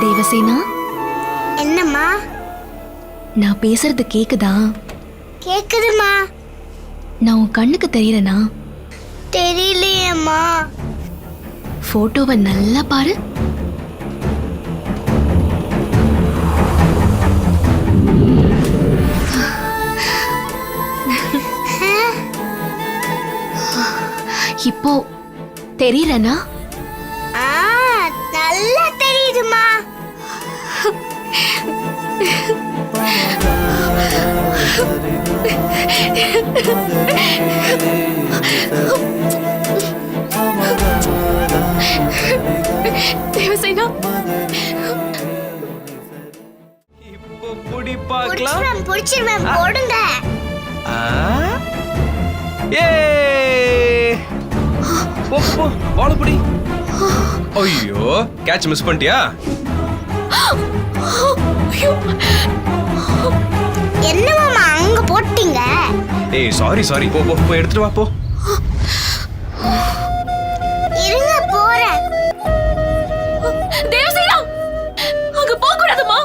தேவசேனா, என்னம்மா? நான் பேசுறது கேக்குதா? கேக்குதுமா. நான் உன் கண்ணுக்கு தெரியறனா? தெரியலையேம்மா. போட்டோவை நல்லா பாரு. இப்போ தெரியறனா? நல்லா தெரியுதுமா. தேவசேனா, இப்போ புடி பார்க்கலாம். புடிச்சிருவேன் போடுங்க. போ போ பால் புடி. ஐயோ, கேட்ச் மிஸ் பண்ணிட்டியா? என்ன மாமா அங்க போட்டீங்க? ஏய் சாரி சாரி, போ போ போய் எடுத்துட்டு வா போ. இருங்க போறேன். தேவசேனா, அங்க போக கூடாதுமா.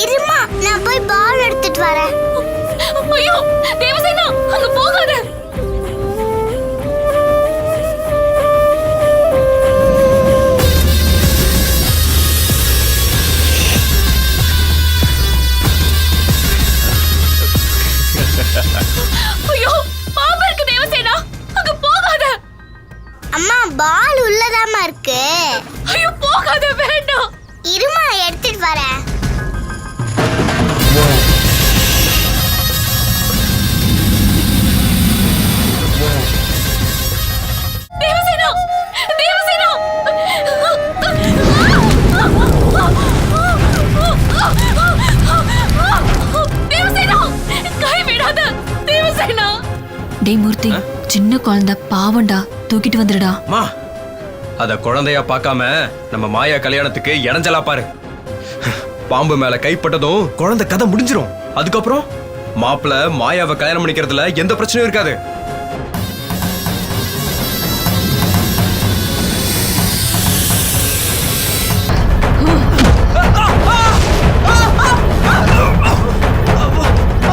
இருமா, நான் போய் பால் எடுத்துட்டு வரேன். ஐயோ தேவசேனா, அங்க போகாத. ஐயோ பாம்பு இருக்கு தேவசேனா, அங்க போகாத. அம்மா பால் உள்ளதாமா இருக்கு. ஐயோ போகாத, வேண்டாம். இருமா எடுத்துட்டு வரேன். தேவசேனா, தேவசேனா. தேவசேனா, கை விடாத தேவசேனா. டேய் மூர்த்தி, சின்ன குழந்தை பாவண்டா, தூக்கிட்டு வந்துடுடா. மா, அத குழந்தையா பார்க்காம நம்ம மாயா கல்யாணத்துக்கு இடைஞ்சலா பாரு. பாம்பு மேல கைப்பட்டதும் குழந்தை கதை முடிஞ்சிரும். அதுக்கப்புறம் மாப்பிள்ள மாயாவை கல்யாணம் பண்ணிக்கிறதுல எந்த பிரச்சனையும் இருக்காது.